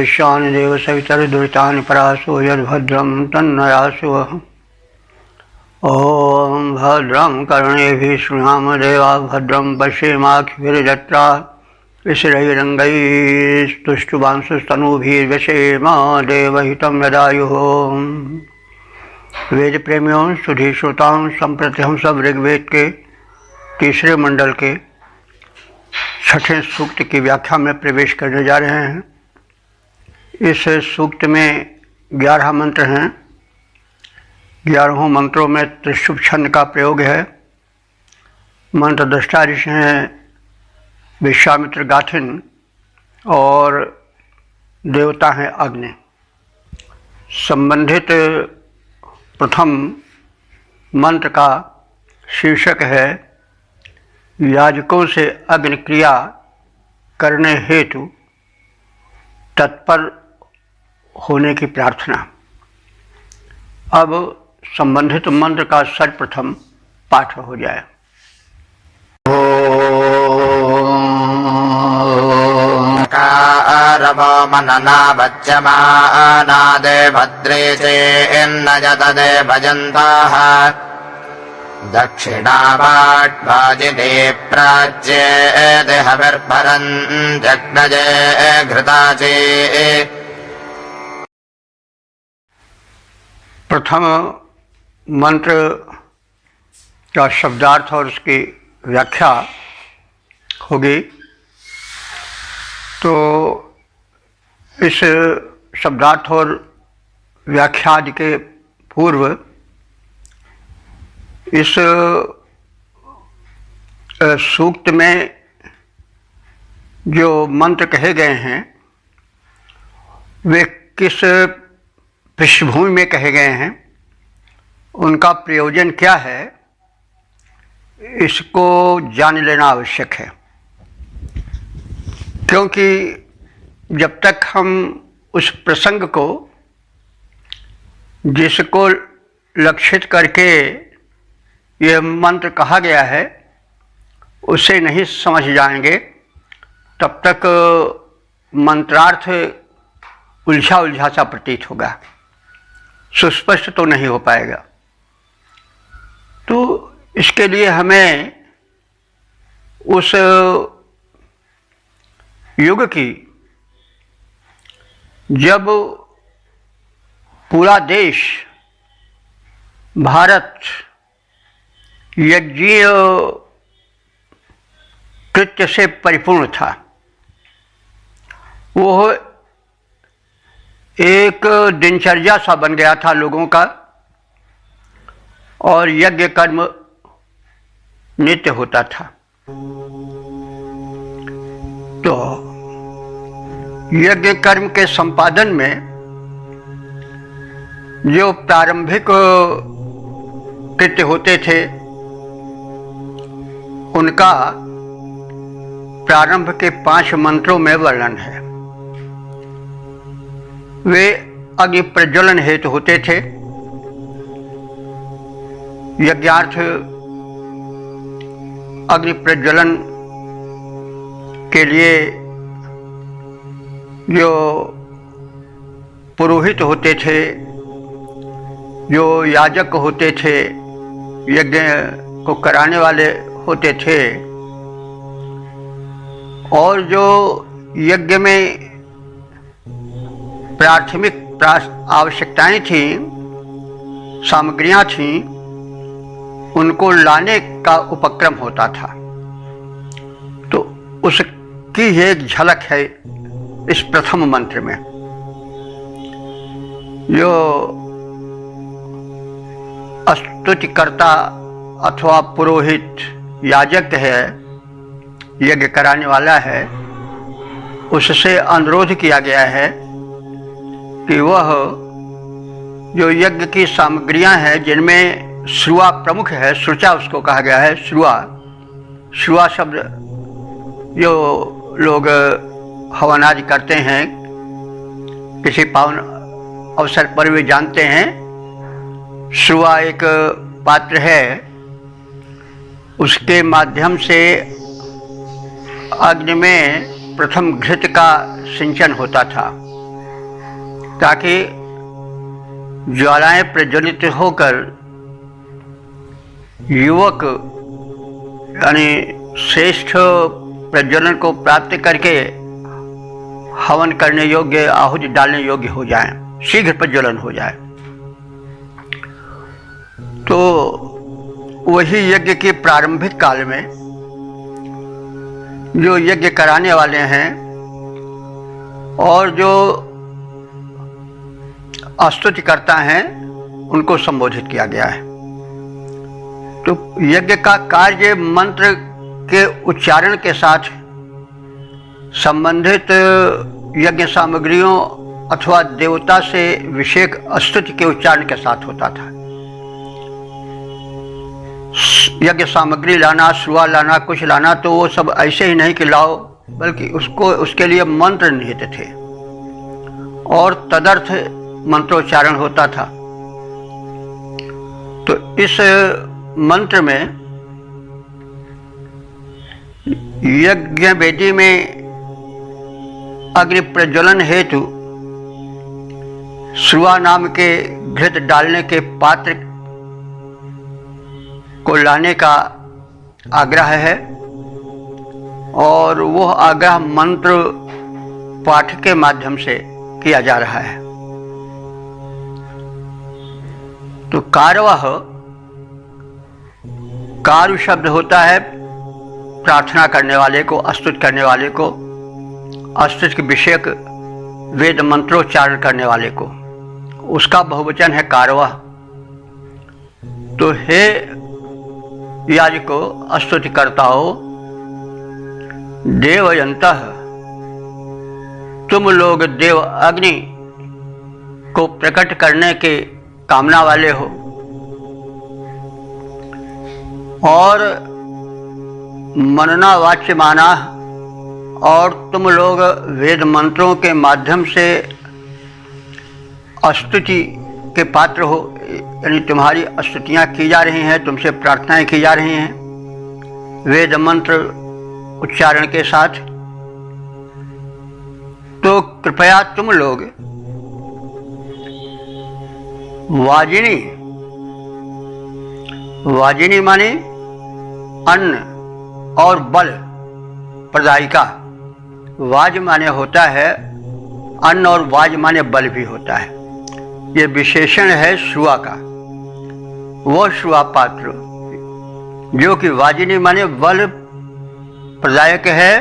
ईशानदेव सवितर्दुरितानि परासो यद्भद्रं तन्नयासु। ॐ भद्रं कर्णेभिः शृणुयाम देवाः भद्रं पश्येमाक्षभिर्यजत्राः विश्रैरङ्गैस्तुष्टुवांसुस्तनूभिर्व्यसेम देवहितं यदायुः। वेद प्रेमियों सुधी श्रोताओं, संप्रति हम सब ऋग्वेद के तीसरे मंडल के छठे सूक्त की व्याख्या में प्रवेश करने जा रहे हैं। इस सूक्त में 11 मंत्र हैं। 11 मंत्रों में त्रिशुभ छंद का प्रयोग है। मंत्र दृष्टा ऋषि हैं विश्वामित्र गाथिन और देवता हैं अग्नि। संबंधित प्रथम मंत्र का शीर्षक है याजकों से अग्नि क्रिया करने हेतु तत्पर होने की प्रार्थना। अब संबंधित मंत्र का सर्वप्रथम पाठ हो जाए। रवो मनना वच्यमानादे भद्रे चेन्नजतदे भजन्ताः दक्षिणावाट्वाजिने प्राच्ये देहविर्भरन् जग्नजे घृताचे। प्रथम मंत्र का शब्दार्थ और उसकी व्याख्या होगी। तो इस शब्दार्थ और व्याख्या आदि के पूर्व इस सूक्त में जो मंत्र कहे गए हैं वे किस पृष्ठभूमि में कहे गए हैं, उनका प्रयोजन क्या है, इसको जान लेना आवश्यक है। क्योंकि जब तक हम उस प्रसंग को जिसको लक्षित करके यह मंत्र कहा गया है उसे नहीं समझ जाएंगे, तब तक मंत्रार्थ उलझा उलझा सा प्रतीत होगा, सुस्पष्ट तो नहीं हो पाएगा। तो इसके लिए हमें उस युग की जब पूरा देश भारत यज्ञीय कृत्य से परिपूर्ण था, वो एक दिनचर्या सा बन गया था लोगों का, और यज्ञ कर्म नित्य होता था। तो यज्ञ कर्म के संपादन में जो प्रारंभिक कृत्य होते थे उनका प्रारंभ के 5 मंत्रों में वर्णन है। वे अग्नि प्रज्वलन हेतु होते थे। यज्ञार्थ अग्नि प्रज्वलन के लिए जो पुरोहित होते थे, जो याजक होते थे, यज्ञ को कराने वाले होते थे, और जो यज्ञ में प्राथमिक आवश्यकताएं थीं, सामग्रियां थीं, उनको लाने का उपक्रम होता था। तो उसकी एक झलक है इस प्रथम मंत्र में। जो स्तुतिकर्ता अथवा पुरोहित याजक है, यज्ञ कराने वाला है, उससे अनुरोध किया गया है कि वह जो यज्ञ की सामग्रियां हैं, जिनमें श्रुआ प्रमुख है, श्रुचा उसको कहा गया है, श्रुआ शब्द जो लोग हवन आदि करते हैं किसी पावन अवसर पर वे जानते हैं, श्रुआ एक पात्र है, उसके माध्यम से अग्नि में प्रथम घृत का सिंचन होता था, ताकि ज्वालाएं प्रज्वलित होकर युवक यानी श्रेष्ठ प्रज्वलन को प्राप्त करके हवन करने योग्य, आहुति डालने योग्य हो जाएं, शीघ्र प्रज्वलन हो जाए। तो वही यज्ञ के प्रारंभिक काल में जो यज्ञ कराने वाले हैं और जो स्तुति करता हैं, उनको संबोधित किया गया है। तो यज्ञ का कार्य मंत्र के उच्चारण के साथ संबंधित यज्ञ सामग्रियों अथवा देवता से विषेक स्तुति के उच्चारण के साथ होता था। यज्ञ सामग्री लाना, श्रुआ लाना, कुछ लाना, तो वो सब ऐसे ही नहीं कि लाओ, बल्कि उसके लिए मंत्र निहित थे और तदर्थ मंत्रोच्चारण होता था। तो इस मंत्र में यज्ञ वेदी में अग्नि प्रज्वलन हेतु श्रुआ नाम के घृत डालने के पात्र को लाने का आग्रह है और वह आग्रह मंत्र पाठ के माध्यम से किया जा रहा है। तो कारवह, कारु शब्द होता है प्रार्थना करने वाले को, स्तुति करने वाले को, स्तुति के विषयक वेद मंत्रोच्चारण करने वाले को, उसका बहुवचन है कारवह। तो हे याजको, स्तुति करता हो, देवयंतः, तुम लोग देव अग्नि को प्रकट करने के कामना वाले हो और मनना वाच्य माना, और तुम लोग वेद मंत्रों के माध्यम से स्तुति के पात्र हो, यानी तुम्हारी स्तुतियाँ की जा रही हैं, तुमसे प्रार्थनाएं की जा रही हैं वेद मंत्र उच्चारण के साथ। तो कृपया तुम लोग वाजिनी, वाजिनी माने अन्न और बल प्रदायिका, वाज माने होता है अन्न और वाज माने बल भी होता है। ये विशेषण है श्रुआ का। वो श्रुआ पात्र जो कि वाजिनी माने बल प्रदायक है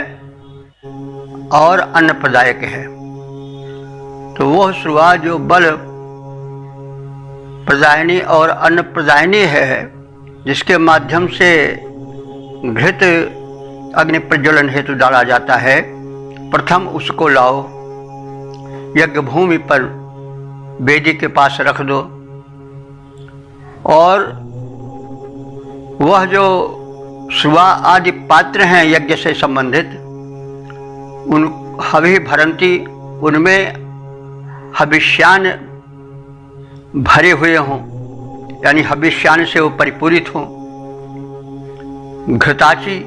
और अन्न प्रदायक है। तो वह श्रुआ जो बल प्रदायिनी और अन्न प्रदायिनी है, जिसके माध्यम से घृत अग्नि प्रज्वलन हेतु डाला जाता है, प्रथम उसको लाओ, यज्ञ भूमि पर वेदी के पास रख दो और वह जो श्रुआ आदि पात्र हैं यज्ञ से संबंधित, उन हवि भरंती, उनमें हविष्यान भरे हुए हों, यानी हविष्यान से वो परिपूरित हों। घृताची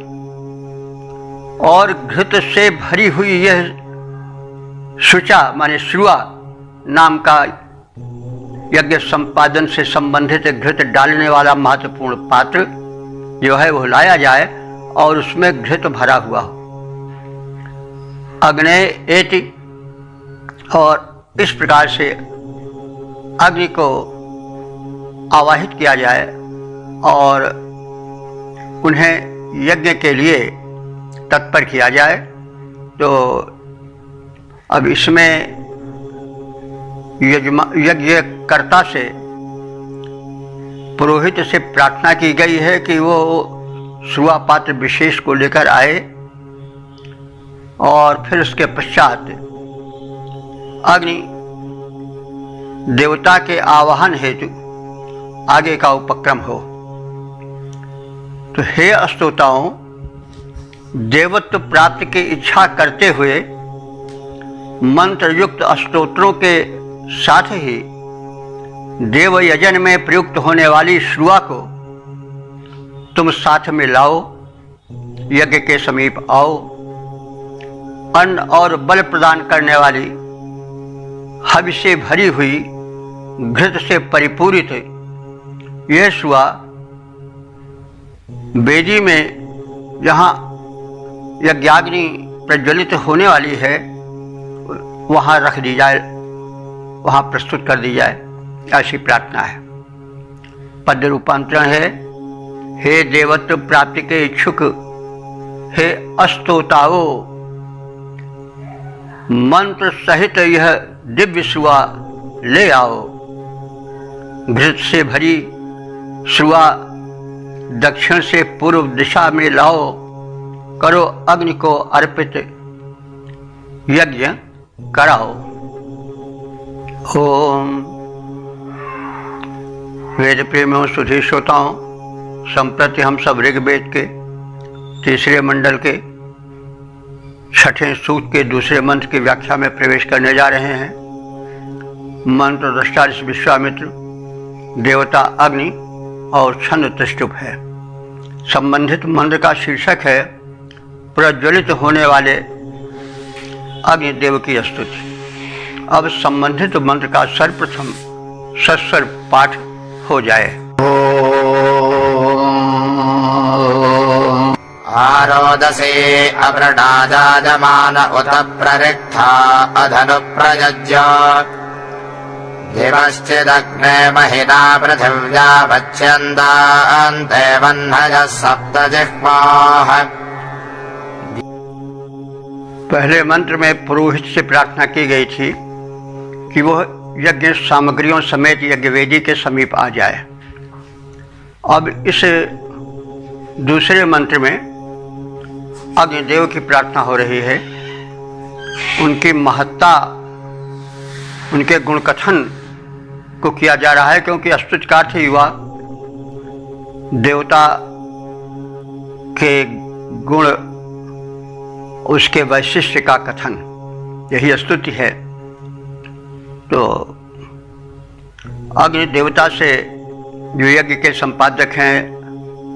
और घृत से भरी हुई यह शुचा माने श्रुआ नाम का यज्ञ संपादन से संबंधित घृत डालने वाला महत्वपूर्ण पात्र जो है वह लाया जाए और उसमें घृत भरा हुआ हो। अग्ने एति, और इस प्रकार से अग्नि को आवाहित किया जाए और उन्हें यज्ञ के लिए तत्पर किया जाए। तो अब इसमें यज्ञकर्ता से, पुरोहित से प्रार्थना की गई है कि वो श्रुआ पात्र विशेष को लेकर आए और फिर उसके पश्चात अग्नि देवता के आवाहन हेतु आगे का उपक्रम हो। तो हे स्तोताओं, देवत्व प्राप्ति की इच्छा करते हुए मंत्र युक्त स्तोत्रों के साथ ही देव यजन में प्रयुक्त होने वाली श्रुआ को तुम साथ में लाओ, यज्ञ के समीप आओ। अन्न और बल प्रदान करने वाली हवि से भरी हुई घृत से परिपूरित यह श्रुआ वेदी में जहाँ यज्ञाग्नि प्रज्वलित होने वाली है वहाँ रख दी जाए, वहाँ प्रस्तुत कर दी जाए, ऐसी प्रार्थना है। पद्य रूपांतरण है, हे देवत्व प्राप्ति के इच्छुक हे अस्तोताओ, मंत्र सहित यह दिव्य श्रुआ ले आओ। घृत से भरी श्रुआ दक्षिण से पूर्व दिशा में लाओ, करो अग्नि को अर्पित, यज्ञ कराओ। ओम। वेद प्रेमियों, सुधी श्रोताओं, संप्रति हम सब ऋग्वेद के तीसरे मंडल के छठे सूक्त के दूसरे मंत्र की व्याख्या में प्रवेश करने जा रहे हैं। मंत्र दृष्टा विश्वामित्र, देवता अग्नि और छंद त्रिष्टुप है। संबंधित मंत्र का शीर्षक है प्रज्वलित होने वाले अग्निदेव की स्तुति। अब संबंधित मंत्र का सर्वप्रथम सस्वर पाठ हो जाए। आरोदसे अव्रणाजाजमान उत प्ररिक्था अधनु प्रयज्य दिवश्चिदग्ने महिना पृथिव्या वच्यन्तान्ते वह्नयः सप्तजिह्वाः। पहले मंत्र में पुरोहित से प्रार्थना की गई थी कि वह यज्ञ सामग्रियों समेत यज्ञवेदी के समीप आ जाए। अब इस दूसरे मंत्र में अग्निदेव की प्रार्थना हो रही है। उनकी महत्ता, उनके गुण कथन को किया जा रहा है, क्योंकि स्तुति का अर्थ युवा देवता के गुण, उसके वैशिष्ट्य का कथन, यही स्तुति है। तो अग्नि देवता से जो यज्ञ के संपादक हैं,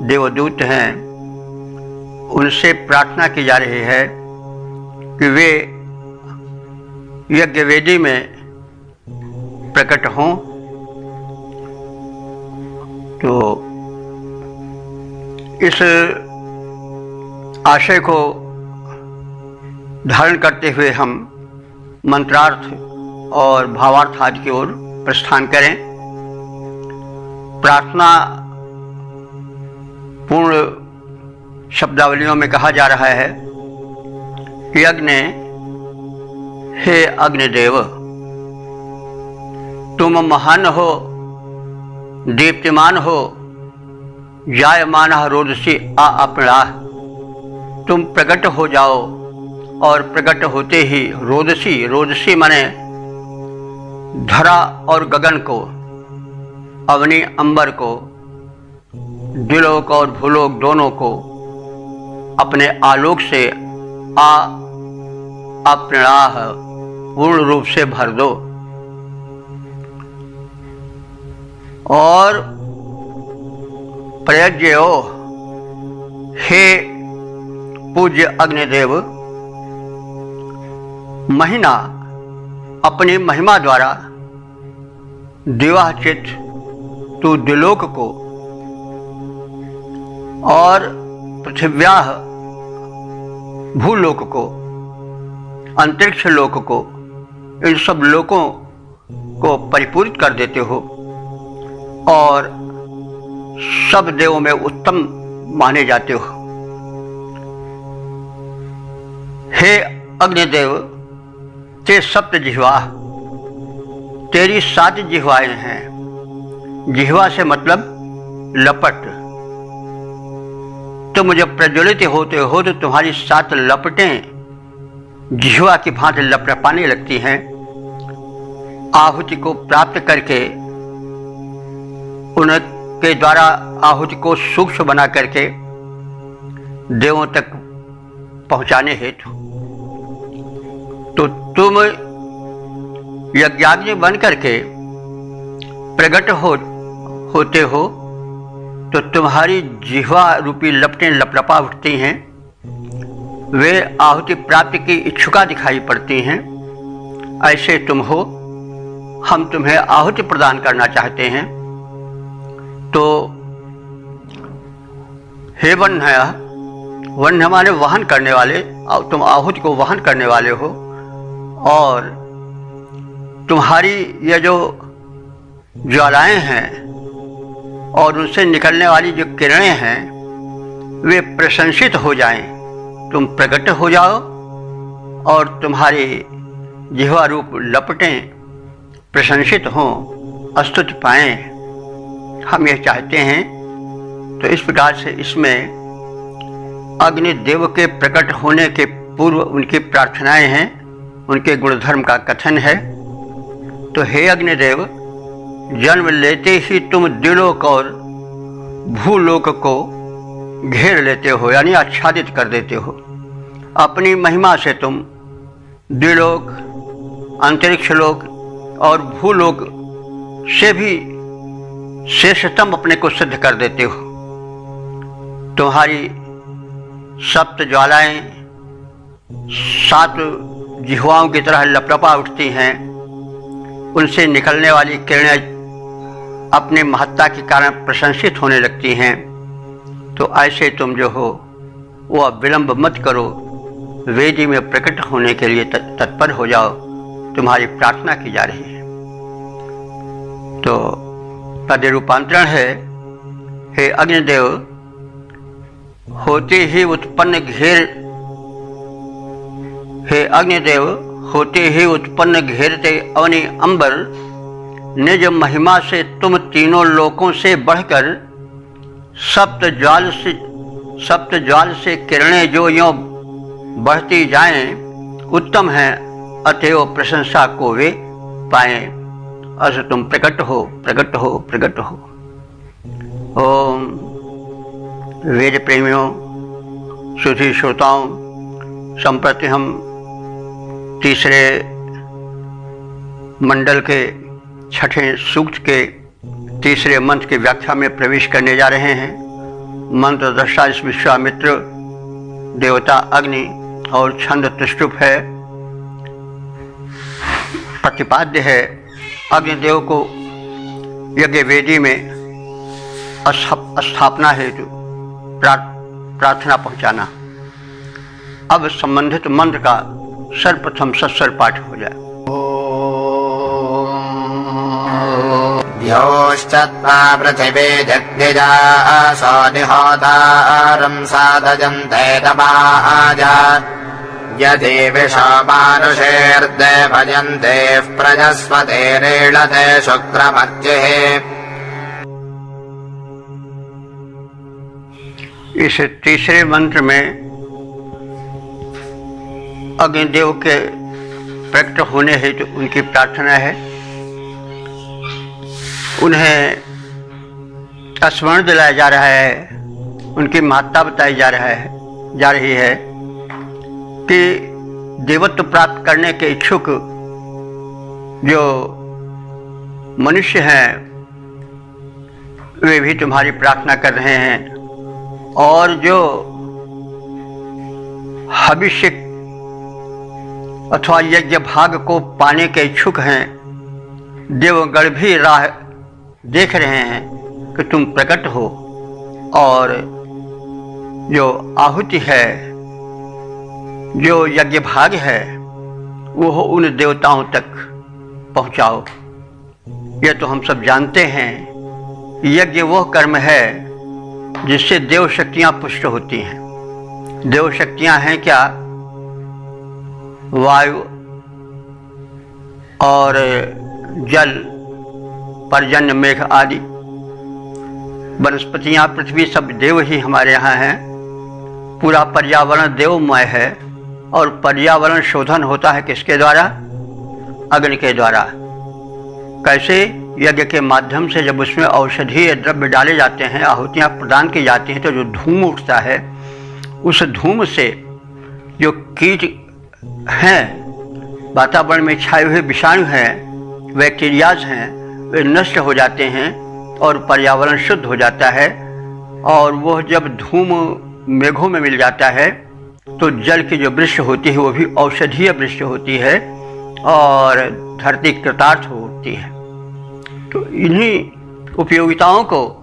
देवदूत हैं, उनसे प्रार्थना की जा रही है कि वे यज्ञवेदी में प्रकट हों। तो इस आशय को धारण करते हुए हम मंत्रार्थ और भावार्थ आदि की ओर प्रस्थान करें। प्रार्थना पूर्ण शब्दावलियों में कहा जा रहा है कि अग्नि, हे अग्निदेव, तुम महान हो, दीप्तिमान हो, जायमान रोदसी आ अपराह। तुम प्रकट हो जाओ और प्रकट होते ही रोदसी, रोदसी माने धरा और गगन को, अवनी अंबर को, द्विलोक और भूलोक दोनों को अपने आलोक से अप्रणाह पूर्ण रूप से भर दो। और प्रयज्यो, हे पूज्य अग्निदेव, महिना, अपनी महिमा द्वारा, दिवाचित, तू द्विलोक को और पृथिव्याह, भूलोक को, अंतरिक्ष लोक को, इन सब लोकों को परिपूरित कर देते हो और सब देवों में उत्तम माने जाते हो। हे अग्निदेव, ते सप्त जिह्वा, तेरी 7 जिह्वाएं हैं। जिह्वा से मतलब लपट। तुम जब प्रज्वलित होते हो तो तुम्हारी 7 लपटें जिह्वा की भांति लपटपाने लगती हैं। आहुति को प्राप्त करके, उनके द्वारा आहुति को सूक्ष्म बना करके देवों तक पहुंचाने हेतु। तो तुम यज्ञाग्नि बन करके प्रकट होते हो तो तुम्हारी जिह्वा रूपी लपटें लपलपा उठती हैं, वे आहुति प्राप्ति की इच्छुका दिखाई पड़ती हैं। ऐसे तुम हो, हम तुम्हें आहुति प्रदान करना चाहते हैं। तो हे वन्य, वन्य माने वहन करने वाले, तुम आहुति को वहन करने वाले हो, और तुम्हारी ये जो ज्वालाएं हैं और उनसे निकलने वाली जो किरणें हैं वे प्रशंसित हो जाएं, तुम प्रकट हो जाओ और तुम्हारी जिह्वा रूप लपटें प्रशंसित हों, स्तुति पाएं, हम ये चाहते हैं। तो इस प्रकार से इसमें अग्निदेव के प्रकट होने के पूर्व उनकी प्रार्थनाएं हैं, उनके गुणधर्म का कथन है। तो हे अग्निदेव, जन्म लेते ही तुम द्विलोक और भूलोक को घेर लेते हो, यानी आच्छादित कर देते हो। अपनी महिमा से तुम द्विलोक, अंतरिक्ष लोक और भूलोक से भी श्रेष्ठतम अपने को सिद्ध कर देते हो। तुम्हारी सप्त ज्वालाएं 7 जिह्वाओं की तरह लपलपा उठती हैं, उनसे निकलने वाली किरणें अपने महत्ता के कारण प्रशंसित होने लगती हैं। तो ऐसे तुम जो हो वो विलंब मत करो, वेदी में प्रकट होने के लिए तत्पर हो जाओ, तुम्हारी प्रार्थना की जा रही है। तो पद रूपांतरण है, हे अग्निदेव, होते ही उत्पन्न घेरते अवनि अंबर, निज महिमा से तुम तीनों लोकों से बढ़कर सप्त ज्वाल से किरणें जो यों बढ़ती जाएं, उत्तम है, अतएव प्रशंसा को वे पाएं। अस तुम प्रकट हो, प्रकट हो, प्रकट हो। ओम वेद प्रेमियों, सुधी श्रोताओं, संप्रति हम तीसरे मंडल के छठे सूक्त के तीसरे मंत्र की व्याख्या में प्रवेश करने जा रहे हैं। मंत्र दृष्टा इस विश्वामित्र देवता अग्नि और छंद त्रिष्टुप है। प्रतिपाद्य है अग्निदेव को यज्ञ वेदी में स्थापना हेतु प्रार्थना पहुंचाना। अब संबंधित मंत्र का सर्वप्रथम सस्वर पाठ हो जाए। द्योश्चत्वा पृथिवी जग्निजासो निहोतारं साधजन्ते तमाजा, यदि विशो मानुषेर्दे भजन्ते प्रजस्पतिरीळते शुक्रमर्चिः। इस तीसरे मंत्र में अग्निदेव के प्रकट होने हेतु उनकी प्रार्थना है। उन्हें स्मरण दिलाया जा रहा है, उनकी महत्ता बताई जा रही है कि देवत्व प्राप्त करने के इच्छुक जो मनुष्य हैं वे भी तुम्हारी प्रार्थना कर रहे हैं, और जो भविष्य अथवा यज्ञ भाग को पाने के इच्छुक हैं, देवगण भी राह देख रहे हैं कि तुम प्रकट हो और जो आहुति है, जो यज्ञ भाग है, वो उन देवताओं तक पहुंचाओ। यह तो हम सब जानते हैं, यज्ञ वह कर्म है जिससे देव शक्तियां पुष्ट होती हैं। देव शक्तियां हैं क्या? वायु और जल, पर्जन्य, मेघ आदि, वनस्पतियां, पृथ्वी, सब देव ही हमारे यहाँ हैं। पूरा पर्यावरण देवमय है, और पर्यावरण शोधन होता है किसके द्वारा? अग्नि के द्वारा। कैसे? यज्ञ के माध्यम से जब उसमें औषधीय द्रव्य डाले जाते हैं, आहुतियाँ प्रदान की जाती हैं, तो जो धूम उठता है, उस धूम से जो कीट हैं वातावरण में छाए हुए विषाणु हैं, बैक्टीरियाज हैं, वे नष्ट हो जाते हैं और पर्यावरण शुद्ध हो जाता है। और वह जब धूम मेघों में मिल जाता है तो जल की जो वृष्टि होती है वो भी औषधीय वृष्टि होती है और धरती कृतार्थ होती है। तो इन्हीं उपयोगिताओं को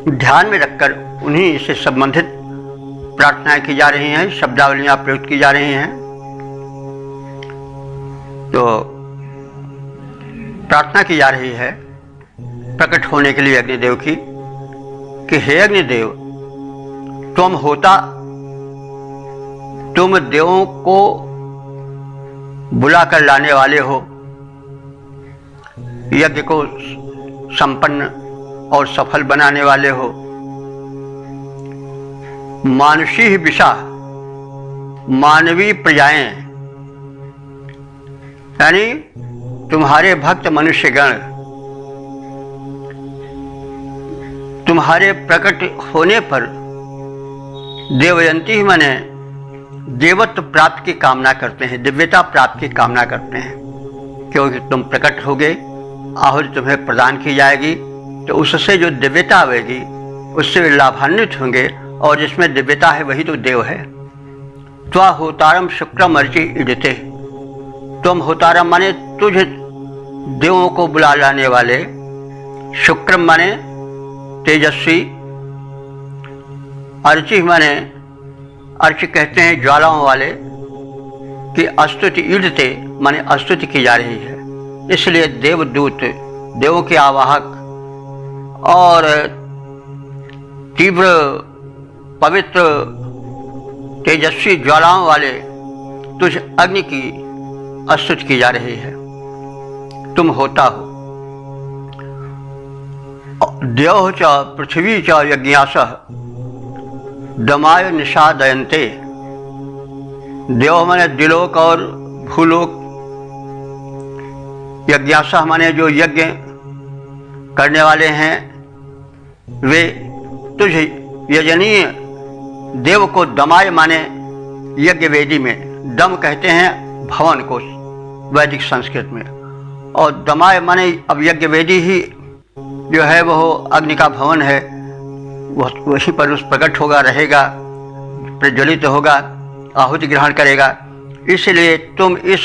ध्यान में रखकर उन्हीं से संबंधित प्रार्थनाएं की जा रही हैं, शब्दावलियां प्रयुक्त की जा रही हैं। तो प्रार्थना की जा रही है प्रकट होने के लिए अग्निदेव की कि हे अग्निदेव, तुम होता, तुम देवों को बुलाकर लाने वाले हो, यज्ञ को संपन्न और सफल बनाने वाले हो। मानुषी विषा, मानवीय प्रजाएं, यानी तुम्हारे भक्त मनुष्यगण तुम्हारे प्रकट होने पर देवयंती माने देवत्व प्राप्ति की कामना करते हैं, दिव्यता प्राप्ति की कामना करते हैं। क्योंकि तुम प्रकट होगे, आहुति तुम्हें प्रदान की जाएगी, तो उससे जो दिव्यता आएगी उससे वे लाभान्वित होंगे, और जिसमें दिव्यता है वही तो देव है। त्वा होतारम शुक्रम अर्चि इडते, तुम होतारम माने तुझ देवों को बुला लाने वाले, शुक्रम माने तेजस्वी, अर्चि माने अर्च कहते हैं ज्वालाओं वाले, कि स्तुति ईडते माने स्तुति की जा रही है। इसलिए देवदूत, देवों के आवाहक और तीव्र पवित्र तेजस्वी ज्वालाओं वाले तुझ अग्नि की स्तुति की जा रही है। तुम होता हो। देव च पृथ्वी च यज्ञासः दमाय निषादयन्ते, देव माने दिलोक और भूलोक, यज्ञासः माने जो यज्ञ करने वाले हैं वे तुझ यजनीय देव को, दमाय माने यज्ञ वेदी में, दम कहते हैं भवन को वैदिक संस्कृत में, और दमाय माने अब यज्ञ वेदी ही जो है वह अग्नि का भवन है, वह वहीं पर उस प्रकट होगा, रहेगा, प्रज्वलित होगा, आहुति ग्रहण करेगा। इसलिए तुम इस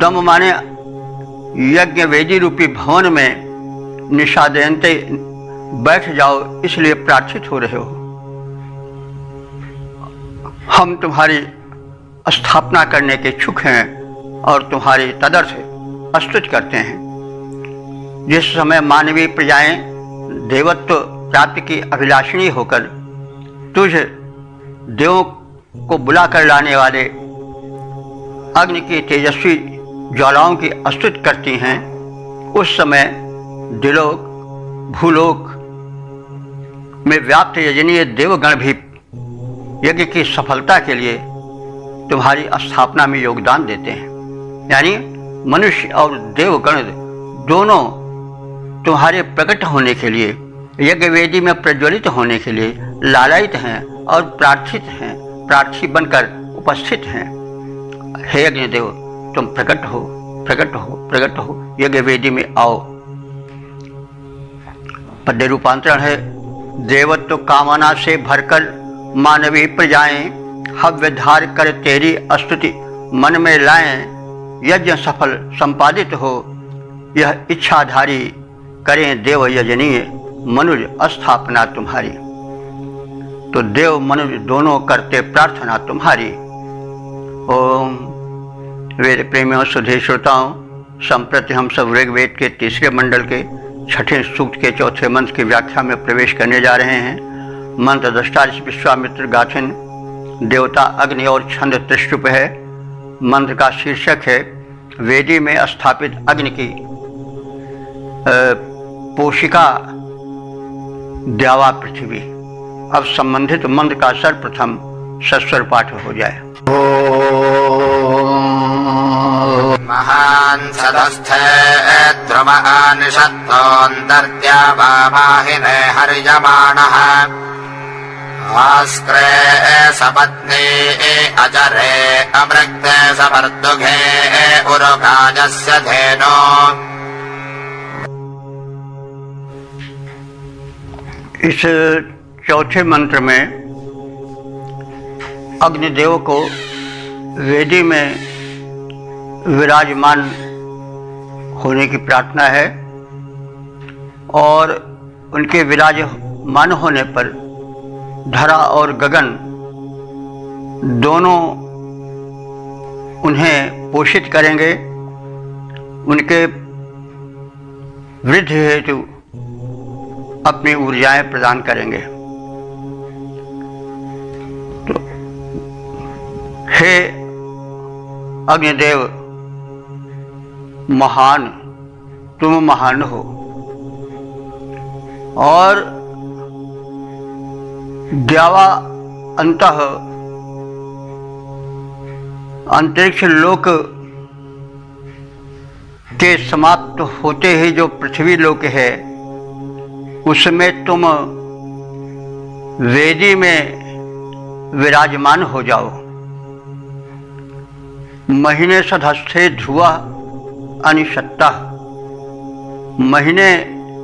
दम माने यज्ञ वेदी रूपी भवन में निषादयन्ते बैठ जाओ, इसलिए प्रार्थित हो रहे हो। हम तुम्हारी स्थापना करने के इच्छुक हैं और तुम्हारी तदर्थ स्तुति करते हैं। जिस समय मानवीय प्रजाएं देवत्व प्राप्ति की अभिलाषिणी होकर तुझ देवों को बुला कर लाने वाले अग्नि की तेजस्वी ज्वालाओं की स्तुति करती हैं, उस समय दिलोक भूलोक में व्याप्त यजनीय देवगण भी यज्ञ की सफलता के लिए तुम्हारी स्थापना में योगदान देते हैं। यानी मनुष्य और देवगण दोनों तुम्हारे प्रकट होने के लिए, यज्ञ वेदी में प्रज्वलित होने के लिए लालायित हैं और प्रार्थित हैं, प्रार्थी बनकर उपस्थित हैं। हे अग्निदेव, तुम प्रकट हो, प्रकट हो, प्रकट हो, यज्ञ वेदी में आओ। पद्य रूपांतरण है, देवत्व कामना से भरकर मानवीय प्रजाएं हव्य धार कर तेरी स्तुति मन में लाएं, यज्ञ सफल संपादित हो, यह इच्छाधारी करें देव यजनीय मनुज स्थापना तुम्हारी। तो देव मनुज दोनों करते प्रार्थना तुम्हारी। ओम वेद प्रेमियों, सुधे श्रोताओं, संप्रति हम सब ऋग्वेद के तीसरे मंडल के छठे सूक्त के चौथे मंत्र की व्याख्या में प्रवेश करने जा रहे हैं। मंत्र दृष्टा विश्वामित्र गाथिन, देवता अग्नि और छंद त्रिष्टुप है। मंत्र का शीर्षक है वेदी में स्थापित अग्नि की पोषिका द्यावा पृथ्वी। अब संबंधित मंत्र का सर्वप्रथम सस्वर पाठ हो जाए। महान् सदस्थे द्रुमहानिषत्तोऽन्तर्द्यावाहिने हर्यमाणः भास्करे सपत्नी अजरे अमृक्ते सपर्दुघे उरुकाजस्य धेनो। इस चौथे मंत्र में अग्निदेव को वेदी में विराजमान होने की प्रार्थना है और उनके विराजमान होने पर धरा और गगन दोनों उन्हें पोषित करेंगे, उनके वृद्धि हेतु अपनी ऊर्जाएं प्रदान करेंगे। तो हे अग्निदेव महान, तुम महान हो और द्यावा अंतः अंतरिक्ष लोक के समाप्त होते ही जो पृथ्वी लोक है उसमें तुम वेदी में विराजमान हो जाओ। महीने सदस्थे ध्रुवा अनिशत्ता, महीने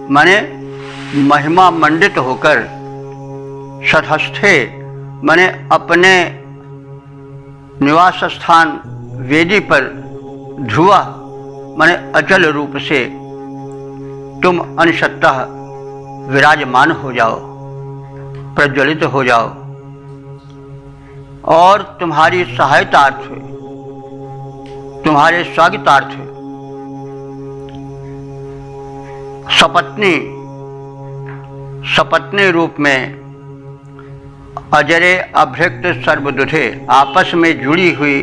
माने महिमा मंडित होकर, सदस्थे माने अपने निवास स्थान वेदी पर, ध्रुवा माने अचल रूप से तुम अनिशत्ता विराजमान हो जाओ, प्रज्वलित हो जाओ और तुम्हारी सहायतार्थ, तुम्हारे स्वागतार्थ सपत्नी, सपत्नी रूप में अजरे अभृक्त सर्वदुधे, आपस में जुड़ी हुई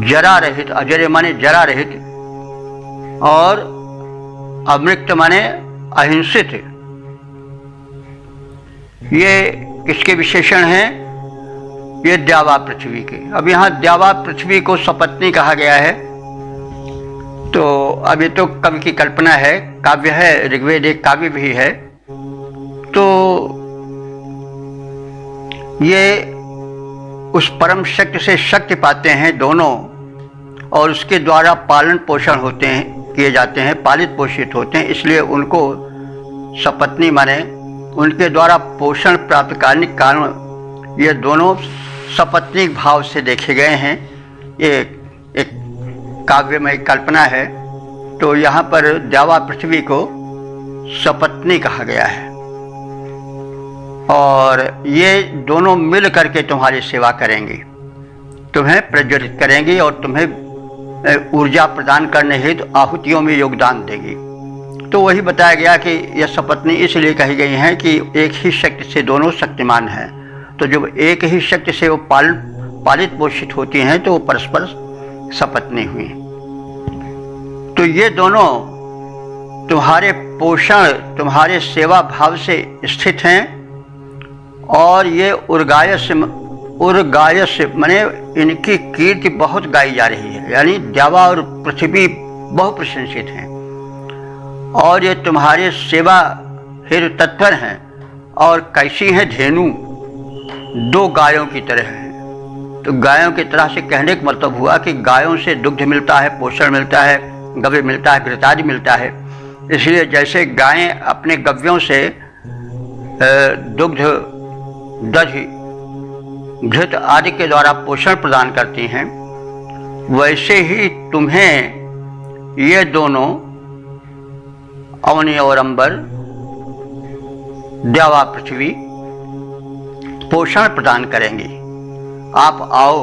जरा रहित, अजरे माने जरा रहित और अमृक्त माने अहिंसित, ये किसके विशेषण हैं? ये द्यावा पृथ्वी के। अब यहाँ द्यावा पृथ्वी को सपत्नी कहा गया है, तो अब ये तो कवि की कल्पना है, काव्य है, ऋग्वेद एक काव्य भी है। तो ये उस परम शक्ति से शक्ति पाते हैं दोनों और उसके द्वारा पालन पोषण होते हैं, किए जाते हैं, पालित पोषित होते हैं, इसलिए उनको सपत्नी माने उनके द्वारा पोषण प्राप्त करने के कारण ये दोनों सपत्नी भाव से देखे गए हैं। ये एक काव्य में एक कल्पना है। तो यहाँ पर द्यावा पृथ्वी को सपत्नी कहा गया है और ये दोनों मिल करके तुम्हारी सेवा करेंगी, तुम्हें प्रज्वलित करेंगी और तुम्हें ऊर्जा प्रदान करने हेतु आहुतियों में योगदान देगी। तो वही बताया गया कि यह सपत्नी इसलिए कही गई हैं कि एक ही शक्ति से दोनों शक्तिमान हैं। तो जब एक ही शक्ति से वो पालित पोषित होती हैं तो वो परस्पर सपत्नी हुई। तो ये दोनों तुम्हारे पोषण, तुम्हारे सेवा भाव से स्थित हैं और ये उर्गायस माने इनकी कीर्ति बहुत गाई जा रही है, यानी द्यावा और पृथ्वी बहुत प्रशंसित हैं और ये तुम्हारे सेवा हेतु तत्पर हैं। और कैसी हैं? धेनु, दो गायों की तरह हैं। तो गायों की तरह से कहने का मतलब हुआ कि गायों से दुग्ध मिलता है, पोषण मिलता है, गव्य मिलता है, घृतादि मिलता है। इसलिए जैसे गायें अपने गव्यों से दुग्ध, दही, घृत आदि के द्वारा पोषण प्रदान करती हैं, वैसे ही तुम्हें ये दोनों अवनी और अंबर, द्यावा पृथ्वी पोषण प्रदान करेंगी। आप आओ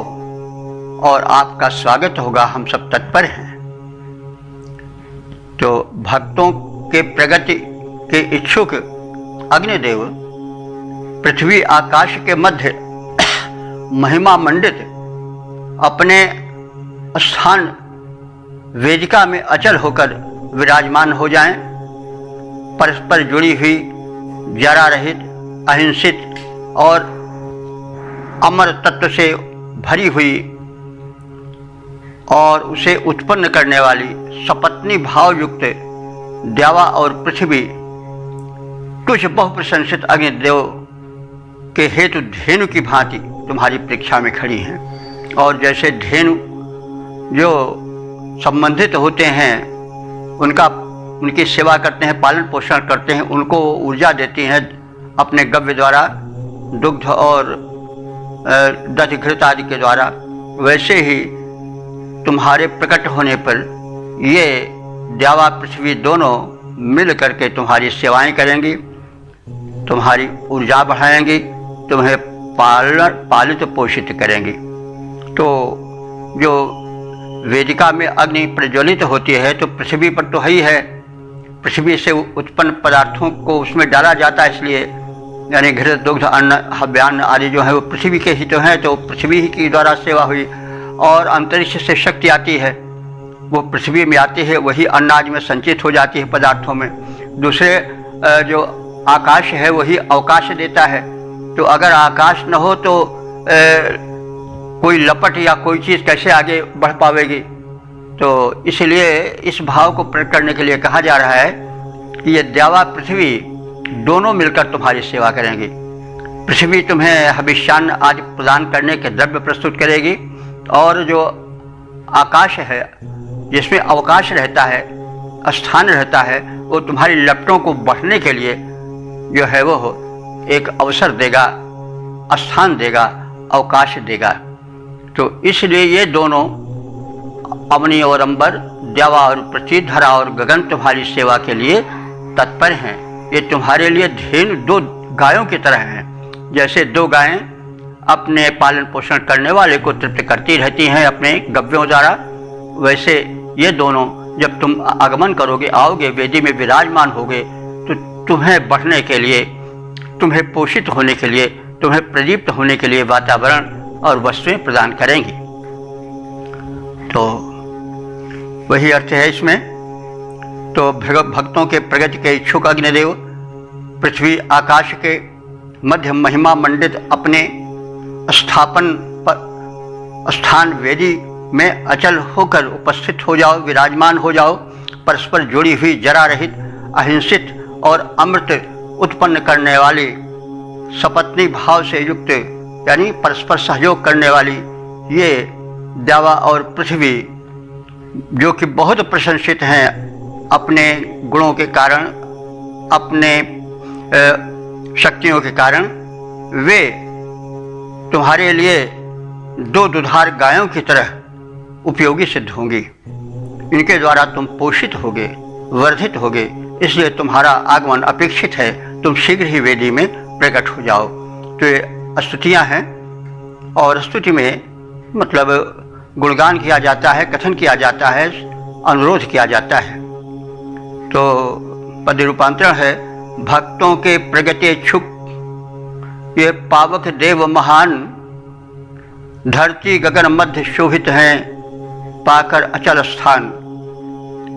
और आपका स्वागत होगा, हम सब तत्पर हैं। तो भक्तों के प्रगति के इच्छुक अग्निदेव पृथ्वी आकाश के मध्य महिमा मंडित अपने स्थान वेदिका में अचल होकर विराजमान हो जाएं, परस्पर जुड़ी हुई, जरा रहित, अहिंसित और अमर तत्व से भरी हुई और उसे उत्पन्न करने वाली सपत्नी भाव युक्त द्यावा और पृथ्वी तुझ बहुप्रशंसित अग्निदेव के हेतु धेनु की भांति तुम्हारी परीक्षा में खड़ी हैं। और जैसे धेनु जो संबंधित होते हैं उनकी सेवा करते हैं, पालन पोषण करते हैं, उनको ऊर्जा देती हैं अपने गव्य द्वारा, दुग्ध और दधि घृत आदि के द्वारा, वैसे ही तुम्हारे प्रकट होने पर ये द्यावा पृथ्वी दोनों मिल करके तुम्हारी सेवाएं करेंगी, तुम्हारी ऊर्जा बढ़ाएंगी, तुम्हें पालित पोषित करेंगी। तो जो वेदिका में अग्नि प्रज्वलित होती है तो पृथ्वी पर तो है ही है, पृथ्वी से उत्पन्न पदार्थों को उसमें डाला जाता है, इसलिए यानी घृत दुग्ध अन्न हव्यान्न आदि जो है वो पृथ्वी के ही तो हैं, तो पृथ्वी ही की द्वारा सेवा हुई। और अंतरिक्ष से शक्ति आती है, वो पृथ्वी में आती है, वही अनाज में संचित हो जाती है पदार्थों में। दूसरे जो आकाश है वही अवकाश देता है, तो अगर आकाश न हो तो कोई लपट या कोई चीज़ कैसे आगे बढ़ पावेगी। तो इसलिए इस भाव को प्रकट करने के लिए कहा जा रहा है कि ये द्यावा पृथ्वी दोनों मिलकर तुम्हारी सेवा करेंगी। पृथ्वी तुम्हें हविष्यान्न आदि प्रदान करने के द्रव्य प्रस्तुत करेगी, और जो आकाश है जिसमें अवकाश रहता है, स्थान रहता है, वो तुम्हारी लपटों को बढ़ने के लिए जो है वो एक अवसर देगा, स्थान देगा, अवकाश देगा। तो इसलिए ये दोनों अवनी और अंबर, द्यावा और पृथ्वी, धरा और गगन तुम्हारी सेवा के लिए तत्पर हैं। ये तुम्हारे लिए धेनु दो गायों की तरह हैं। जैसे दो गायें अपने पालन पोषण करने वाले को तृप्त करती रहती हैं अपने गव्यों द्वारा, वैसे ये दोनों जब तुम आगमन करोगे, आओगे, वेदी में विराजमान होगे, तो तुम्हें बढ़ने के लिए, तुम्हें पोषित होने के लिए, तुम्हें प्रदीप्त होने के लिए वातावरण और वस्तुएं प्रदान करेंगी। तो वही अर्थ है इसमें। तो भक्तों के प्रगति के इच्छुक अग्निदेव पृथ्वी आकाश के मध्य महिमा मंडित अपने स्थान वेदी में अचल होकर उपस्थित हो जाओ, विराजमान हो जाओ। परस्पर जुड़ी हुई जरा रहित, अहिंसित और अमृत उत्पन्न करने वाली, सपत्नी भाव से युक्त यानी परस्पर सहयोग करने वाली ये द्यावा और पृथ्वी, जो कि बहुत प्रशंसित हैं अपने गुणों के कारण, अपने शक्तियों के कारण, वे तुम्हारे लिए दो दुधार गायों की तरह उपयोगी सिद्ध होंगी। इनके द्वारा तुम पोषित होगे, वर्धित होगे, इसलिए तुम्हारा आगमन अपेक्षित है। तुम शीघ्र ही वेदी में प्रकट हो जाओ। तो ये स्तुतियाँ हैं, और स्तुति में मतलब गुणगान किया जाता है, कथन किया जाता है, अनुरोध किया जाता है। तो पद रूपांतरण है, भक्तों के प्रगति इच्छुक ये पावक देव महान, धरती गगन मध्य शोभित हैं, पाकर अचल स्थान।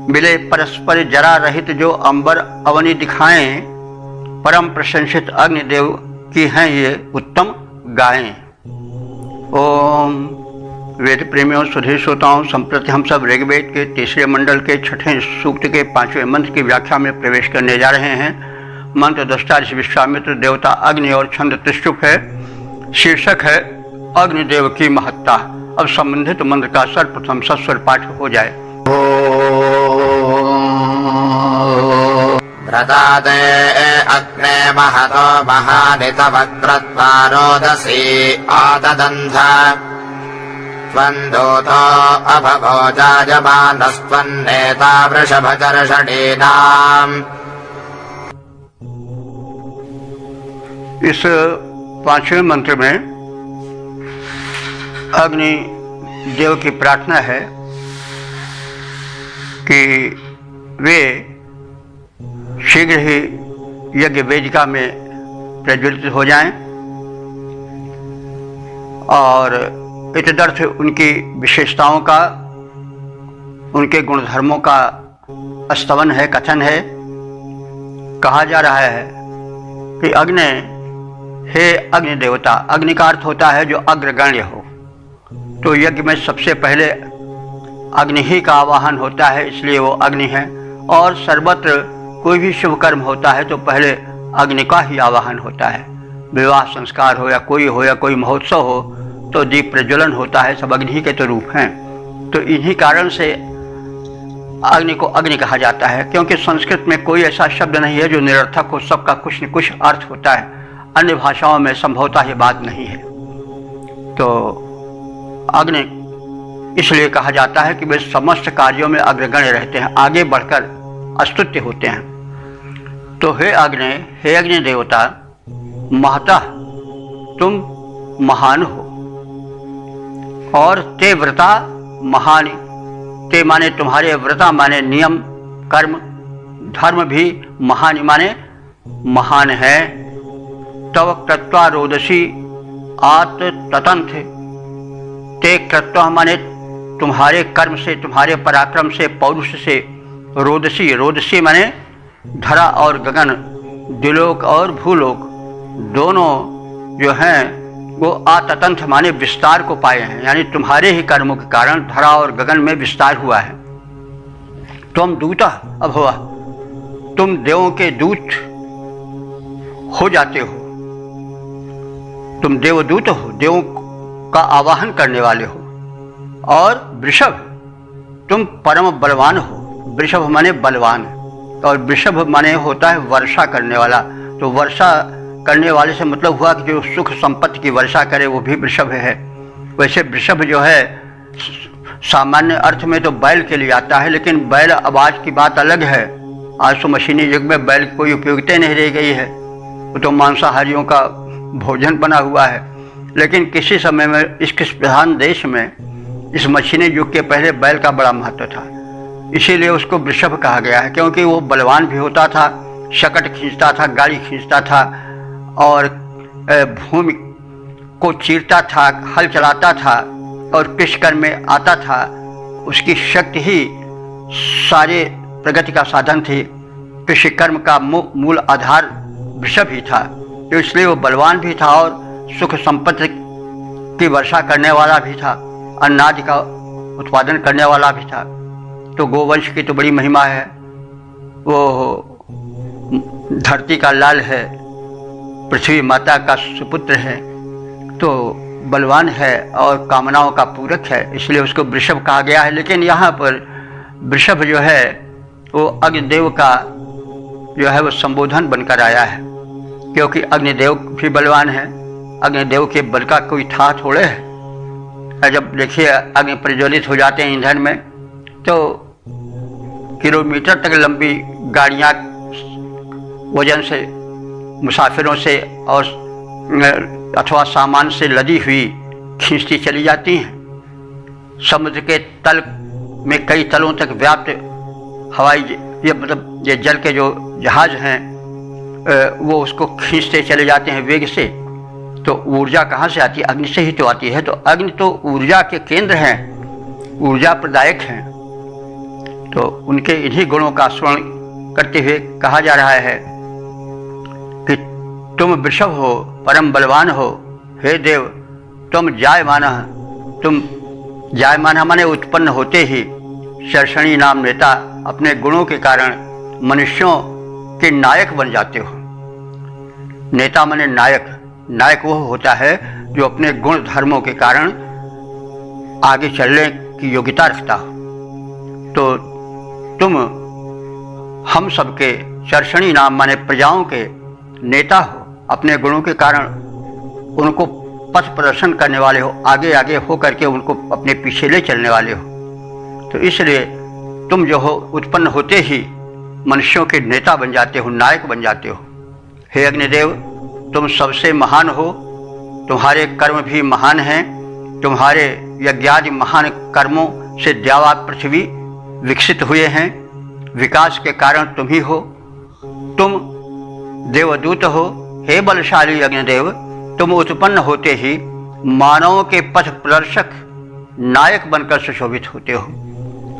मिले परस्पर जरा रहित जो अंबर अवनी दिखाएं, परम प्रशंसित अग्निदेव की हैं ये उत्तम गायें। ओम वेद प्रेमियों, सुधीर श्रोताओं, संप्रति हम सब ऋग्वेद के तीसरे मंडल के छठे सूक्त के 5वें मंत्र की व्याख्या में प्रवेश करने जा रहे हैं। मंत्र दृष्टा विश्वामित्र देवता अग्नि और छंद त्रिशुप है। शीर्षक है अग्निदेव की महत्ता। अब संबंधित मंत्र का सर्वप्रथम सस्वर पाठ हो जाए। व्रतादे अग्ने महतो महानितवक्त्रत्वा रोदसी आददन्ध त्वन्दूतो अभवो जायमानस्त्वन्नेता वृषभचर्षणीनाम्। इस 5वें मंत्र में अग्नि देव की प्रार्थना है कि वे शीघ्र ही यज्ञ वेदिका में प्रज्वलित हो जाएं, और इतदर्थ उनकी विशेषताओं का, उनके गुणधर्मों का स्तवन है, कथन है। कहा जा रहा है कि अग्नि, हे अग्नि देवता, अग्नि का अर्थ होता है जो अग्रगण्य हो। तो यज्ञ में सबसे पहले अग्नि ही का आवाहन होता है, इसलिए वो अग्नि है। और सर्वत्र कोई भी शुभ कर्म होता है तो पहले अग्नि का ही आवाहन होता है। विवाह संस्कार हो या कोई महोत्सव हो तो दीप प्रज्वलन होता है, सब अग्नि के तो रूप हैं। तो इन्हीं कारण से अग्नि को अग्नि कहा जाता है, क्योंकि संस्कृत में कोई ऐसा शब्द नहीं है जो निरर्थक हो, सबका कुछ न कुछ अर्थ होता है। अन्य भाषाओं में संभवतः ये बात नहीं है। तो अग्नि इसलिए कहा जाता है कि वे समस्त कार्यों में अग्रगण्य रहते हैं, आगे बढ़कर अस्तुत्य होते हैं। तो हे अग्नि देवता, महतः तुम महान हो, और ते व्रता महानि, ते माने तुम्हारे, व्रता माने नियम कर्म, धर्म भी, महानि माने महान है। तव कृत्वा रोदसी आत ततंथ, ते कृत्वा माने तुम्हारे कर्म से, तुम्हारे पराक्रम से, पौरुष से, रोदसी माने धरा और गगन, द्युलोक और भूलोक दोनों जो हैं वो आततंथ माने विस्तार को पाए हैं, यानी तुम्हारे ही कर्मों के कारण धरा और गगन में विस्तार हुआ है। तुम दूता अभवा, तुम देवों के दूत हो जाते हो, तुम देवदूत हो, देवों का आवाहन करने वाले हो। और वृषभ, तुम परम बलवान हो, वृषभ माने बलवान, और वृषभ माने होता है वर्षा करने वाला। तो वर्षा करने वाले से मतलब हुआ कि जो सुख संपत्ति की वर्षा करे वो भी वृषभ है। वैसे वृषभ जो है सामान्य अर्थ में तो बैल के लिए आता है, लेकिन बैल आवाज की बात अलग है। आज तो मशीनी युग में बैल की कोई उपयोगिता नहीं रह गई है, वो तो मांसाहारियों का भोजन बना हुआ है। लेकिन किसी समय में इस प्रधान देश में इस मशीनी युग के पहले बैल का बड़ा महत्व था, इसीलिए उसको वृषभ कहा गया है, क्योंकि वो बलवान भी होता था, शकट खींचता था, गाड़ी खींचता था, और भूमि को चीरता था, हल चलाता था, और कृषि में आता था। उसकी शक्ति ही सारे प्रगति का साधन थी। कृषि कर्म का मूल आधार वृषभ ही था, तो इसलिए वो बलवान भी था और सुख संपत्ति की वर्षा करने वाला भी था, अन्नादि का उत्पादन करने वाला भी था। तो गोवंश की तो बड़ी महिमा है, वो धरती का लाल है, पृथ्वी माता का सुपुत्र है, तो बलवान है और कामनाओं का पूरक है, इसलिए उसको वृषभ कहा गया है। लेकिन यहाँ पर वृषभ जो है वो अग्निदेव का जो है वो संबोधन बनकर आया है, क्योंकि अग्निदेव भी बलवान है। अग्निदेव के बल का कोई था थोड़े है। जब देखिए अग्नि प्रज्वलित हो जाते हैं ईंधन में, तो किलोमीटर तक लंबी गाड़ियाँ वजन से, मुसाफिरों से और अथवा सामान से लदी हुई खींचती चली जाती हैं। समुद्र के तल में कई तलों तक व्याप्त हवाई, ये मतलब ये जल के जो जहाज हैं वो उसको खींचते चले जाते हैं वेग से। तो ऊर्जा कहाँ से आती है? अग्नि से ही तो आती है। तो अग्नि तो ऊर्जा के केंद्र हैं, ऊर्जा प्रदायक हैं। तो उनके इन्हीं गुणों का स्मरण करते हुए कहा जा रहा है कि तुम वृषभ हो, परम बलवान हो। हे देव, तुम जायमाना, तुम जायमाना माने उत्पन्न होते ही, शर्षणी नाम नेता, अपने गुणों के कारण मनुष्यों के नायक बन जाते हो। नेता माने नायक, नायक वो होता है जो अपने गुण धर्मों के कारण आगे चलने की योग्यता रखता हो। तो तुम हम सबके शर्षणी नाम माने प्रजाओं के नेता हो, अपने गुणों के कारण उनको पथ प्रदर्शन करने वाले हो, आगे आगे हो करके उनको अपने पीछे ले चलने वाले हो। तो इसलिए तुम जो हो उत्पन्न होते ही मनुष्यों के नेता बन जाते हो, नायक बन जाते हो। हे अग्निदेव, तुम सबसे महान हो, तुम्हारे कर्म भी महान हैं। तुम्हारे यज्ञादि महान कर्मों से द्यावा पृथ्वी विकसित हुए हैं। विकास के कारण तुम ही हो। तुम देवदूत हो। हे बलशाली अग्निदेव, तुम उत्पन्न होते ही मानवों के पथ प्रदर्शक नायक बनकर सुशोभित होते हो।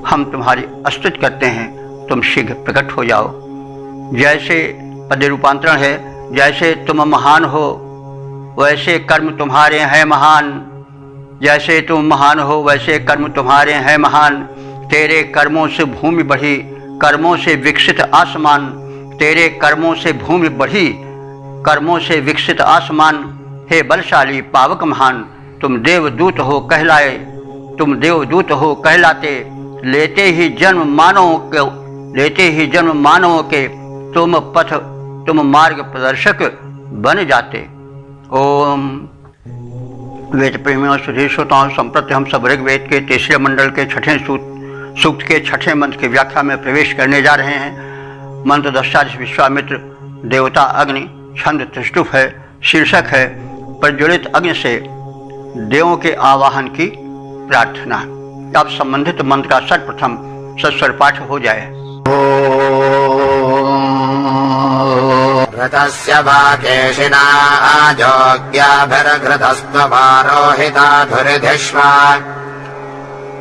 हम तुम्हारी स्तुति करते हैं, तुम शीघ्र प्रकट हो जाओ। जैसे पद रूपांतरण है, जैसे तुम महान हो वैसे कर्म तुम्हारे हैं महान। जैसे तुम महान हो वैसे कर्म तुम्हारे हैं महान। तेरे कर्मों से भूमि बढ़ी, कर्मों से विकसित आसमान। तेरे कर्मों से भूमि बढ़ी, कर्मों से विकसित आसमान, हे बलशाली पावक महान, तुम देवदूत हो कहलाते, लेते ही जन्म मानवों के तुम मार्ग प्रदर्शक बन जाते। ओम। वेद प्रेमियों सुधीर श्रोताओं, संप्रति हम सब ऋग्वेद के तीसरे मंडल के छठे सूक्त के छठे मंत्र की व्याख्या में प्रवेश करने जा रहे हैं। मंत्र दृष्टा विश्वामित्र देवता अग्नि, छंद त्रिष्टुप है, शीर्षक है प्रज्वलित अग्नि से देवों के आवाहन की प्रार्थना। अब संबंधित मंत्र का सर्वप्रथम सस्वर पाठ हो जाए। घृतस्य वाकेशिना आजोग्याभिर्घृतस्त्वमारोहिताधुरिधिष्वा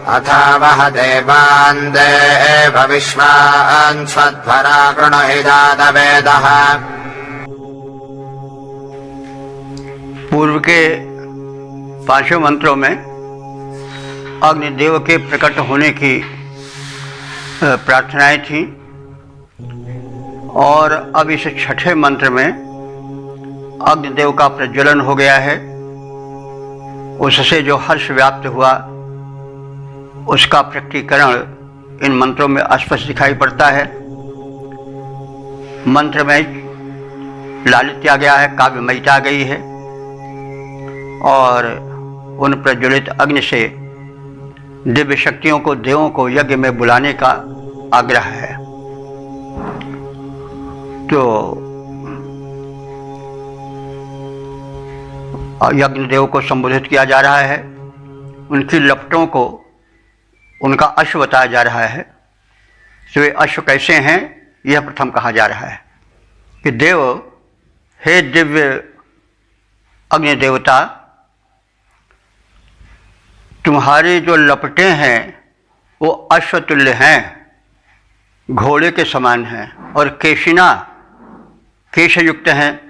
अथा वह देवान् देवविश्वान् स्वध्वरा कृणुहि जातवेदः। पूर्व के पांचों मंत्रों में अग्निदेव के प्रकट होने की प्रार्थनाएं थीं और अब इस छठे मंत्र में अग्निदेव का प्रज्वलन हो गया है। उससे जो हर्ष व्याप्त हुआ उसका प्रकटीकरण इन मंत्रों में स्पष्ट दिखाई पड़ता है। मंत्र में लालित्य आ गया है, काव्यमयता आ गई है और उन प्रज्वलित अग्नि से दिव्य शक्तियों को, देवों को यज्ञ में बुलाने का आग्रह है। तो यज्ञ देव को संबोधित किया जा रहा है, उनकी लपटों को उनका अश्व बताया जा रहा है। तो वे अश्व कैसे हैं यह प्रथम कहा जा रहा है कि देव, हे दिव्य अग्नि देवता, तुम्हारी जो लपटें हैं वो अश्वतुल्य हैं, घोड़े के समान हैं और केश युक्त हैं।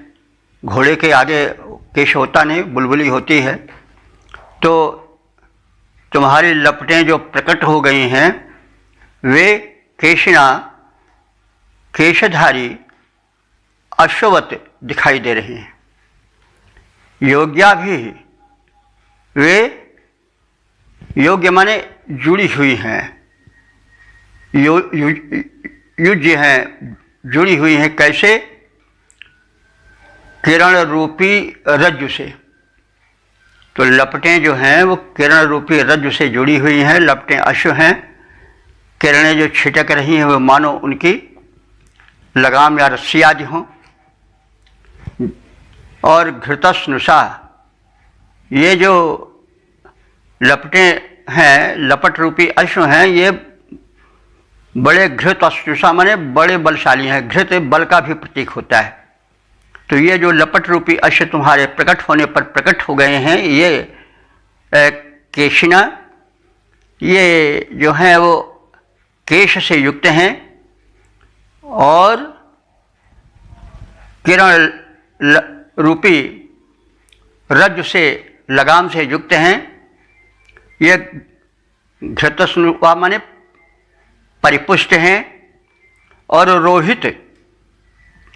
घोड़े के आगे केश होता नहीं, बुलबुली होती है। तो तुम्हारी लपटें जो प्रकट हो गई हैं वे केशधारी अश्ववत दिखाई दे रही हैं। योग्या भी, वे योग्य माने जुड़ी हुई हैं, युज्य हैं, जुड़ी हुई हैं। कैसे? किरण रूपी रज्जु से। तो लपटें जो हैं वो किरण रूपी रज्जु से जुड़ी हुई हैं। लपटें अश्व हैं, किरणें जो छिटक रही हैं वो मानो उनकी लगाम या रस्सी आदि हों। और घृतस्नुषा, ये जो लपटें हैं, लपट रूपी अश्व हैं, ये बड़े घृतस्नुषा माने बड़े बलशाली हैं। घृत बल का भी प्रतीक होता है। तो ये जो लपट रूपी अश्व तुम्हारे प्रकट होने पर प्रकट हो गए हैं, ये केशिना, ये जो हैं वो केश से युक्त हैं और किरण रूपी रज्जु से, लगाम से युक्त हैं। ये घृतस्नुषा माने परिपुष्ट हैं और रोहित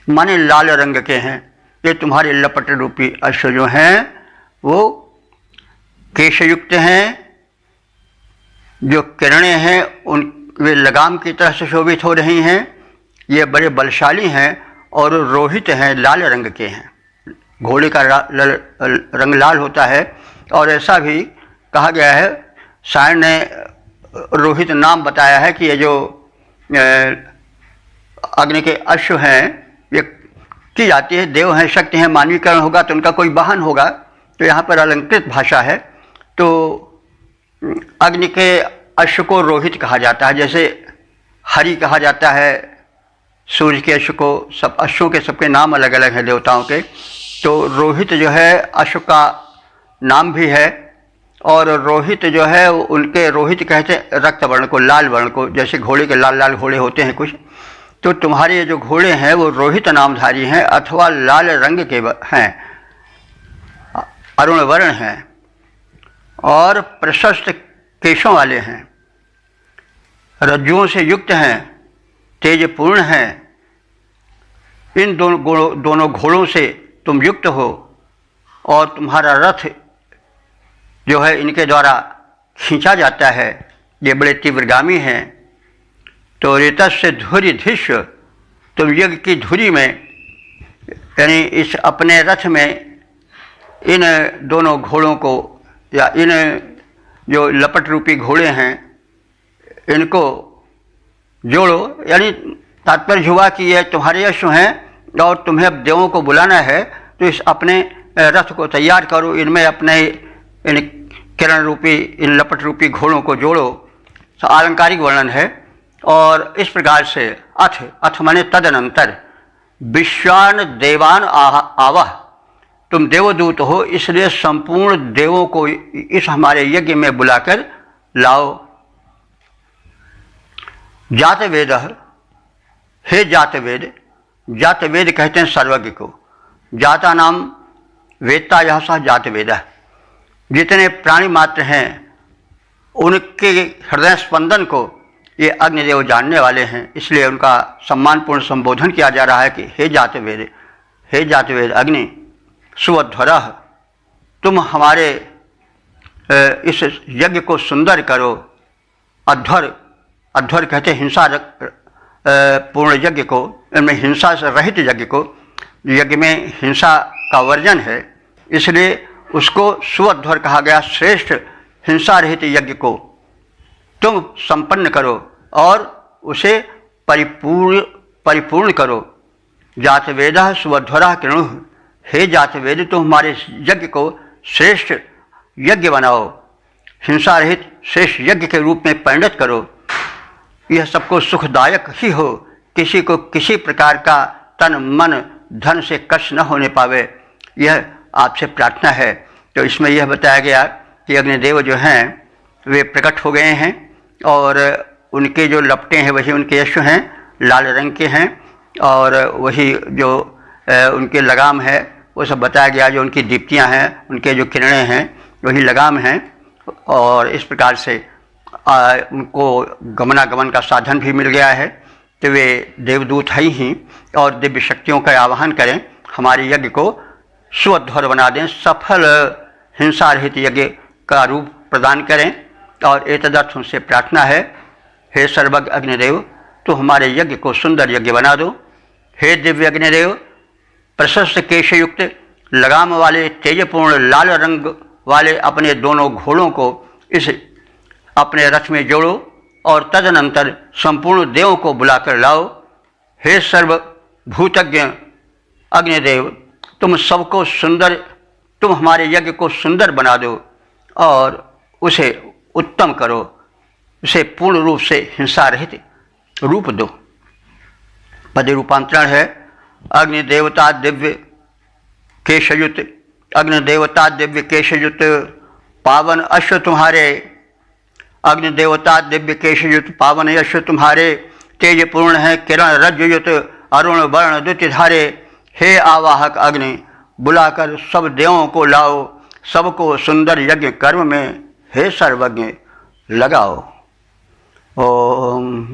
माने लाल रंग के हैं। ये तुम्हारे लपट रूपी अश्व जो हैं वो केशयुक्त हैं, जो किरणें हैं उन वे लगाम की तरह से शोभित हो रही हैं। ये बड़े बलशाली हैं और रोहित हैं, लाल रंग के हैं। घोड़े का रंग लाल होता है और ऐसा भी कहा गया है, शायर ने रोहित नाम बताया है कि ये जो अग्नि के अश्व हैं ये की जाती है, देव हैं, शक्ति हैं, मानवीकरण होगा तो उनका कोई वाहन होगा। तो यहाँ पर अलंकृत भाषा है। तो अग्नि के अश्व को रोहित कहा जाता है, जैसे हरि कहा जाता है सूर्य के अश्व को। सब अश्वों के सबके नाम अलग अलग हैं देवताओं के। तो रोहित जो है अश्व का नाम भी है और रोहित जो है उनके, रोहित कहते हैं रक्त वर्ण को, लाल वर्ण को, जैसे घोड़े के लाल लाल घोड़े होते हैं कुछ। तो तुम्हारे जो घोड़े हैं वो रोहित नामधारी हैं अथवा लाल रंग के हैं, अरुण वर्ण हैं और प्रशस्त केशों वाले हैं, रज्जुओं से युक्त हैं, तेजपूर्ण हैं। इन दोनों घोड़ों से तुम युक्त हो और तुम्हारा रथ जो है इनके द्वारा खींचा जाता है, ये बड़े तीव्रगामी हैं, तो ऋतस्य धुरि धिष्य, तुम यज्ञ की धुरी में यानी इस अपने रथ में इन दोनों घोड़ों को या इन जो लपट रूपी घोड़े हैं इनको जोड़ो। यानी तात्पर्य हुआ कि ये तुम्हारे अश्व हैं और तुम्हें अब देवों को बुलाना है, तो इस अपने रथ को तैयार करो, इनमें अपने इन किरण रूपी इन लपट रूपी घोड़ों को जोड़ो। तो आलंकारिक वर्णन है। और इस प्रकार से अथ माने तदनंतर विश्वान देवान आवह, तुम देवदूत हो इसलिए संपूर्ण देवों को इस हमारे यज्ञ में बुलाकर लाओ। जातवेद, हे जातवेद, जातवेद कहते हैं सर्वज्ञ को, जाता नाम वेत्ता यह सह जातवेद, जितने प्राणी मात्र हैं उनके हृदय स्पंदन को ये अग्निदेव जानने वाले हैं, इसलिए उनका सम्मानपूर्ण संबोधन किया जा रहा है कि हे जातवेद, हे जातवेद अग्नि, सुअध्वरः, तुम हमारे इस यज्ञ को सुंदर करो। अध्वर, अध्वर कहते हैं हिंसा पूर्ण यज्ञ को, इनमें हिंसा से रहित यज्ञ को, यज्ञ में हिंसा का वर्जन है इसलिए उसको सुअध्वर कहा गया। श्रेष्ठ हिंसा रहित यज्ञ को तुम संपन्न करो और उसे परिपूर्ण करो। जातवेदः सुअध्वरः कृणुः, हे जातवेद तुम हमारे यज्ञ को श्रेष्ठ यज्ञ बनाओ, हिंसा रहित श्रेष्ठ यज्ञ के रूप में परिणत करो। यह सबको सुखदायक ही हो, किसी को किसी प्रकार का तन मन धन से कष्ट न होने पावे, यह आपसे प्रार्थना है। तो इसमें यह बताया गया कि अग्निदेव जो हैं वे प्रकट हो गए हैं और उनके जो लपटें हैं वही उनके यश हैं, लाल रंग के हैं, और वही जो उनके लगाम है वो सब बताया गया, जो उनकी दीप्तियां हैं, उनके जो किरणें हैं वही लगाम हैं। और इस प्रकार से उनको गमनागमन का साधन भी मिल गया है कि वे देवदूत हैं ही और दिव्य शक्तियों का आवाहन करें, हमारे यज्ञ को सुअध्वर बना दें, सफल हिंसा रहित यज्ञ का रूप प्रदान करें। और एतदर्थ उनसे प्रार्थना है, हे सर्वज्ञ अग्निदेव, तो हमारे यज्ञ को सुंदर यज्ञ बना दो। हे दिव्य अग्निदेव, प्रशस्त केशयुक्त लगाम वाले तेजपूर्ण लाल रंग वाले अपने दोनों घोड़ों को इस अपने रथ में जोड़ो और तदनंतर संपूर्ण देवों को बुलाकर लाओ। हे सर्वभूतज्ञ अग्निदेव, तुम सबको सुंदर, तुम हमारे यज्ञ को सुंदर बना दो और उसे उत्तम करो, उसे पूर्ण रूप से हिंसा रहित रूप दो। पद रूपांतरण है अग्निदेवता दिव्य केशयुत, अग्निदेवता दिव्य केशयुत पावन अश्व तुम्हारे, अग्निदेवता दिव्य केशयुत पावन अश्व तुम्हारे, तेज पूर्ण है किरण रज्जुयुत अरुण वर्ण द्युतिधारे। हे आवाहक अग्नि, बुलाकर सब देवों को लाओ, सबको सुंदर यज्ञ कर्म में हे सर्वज्ञ लगाओ। ओम।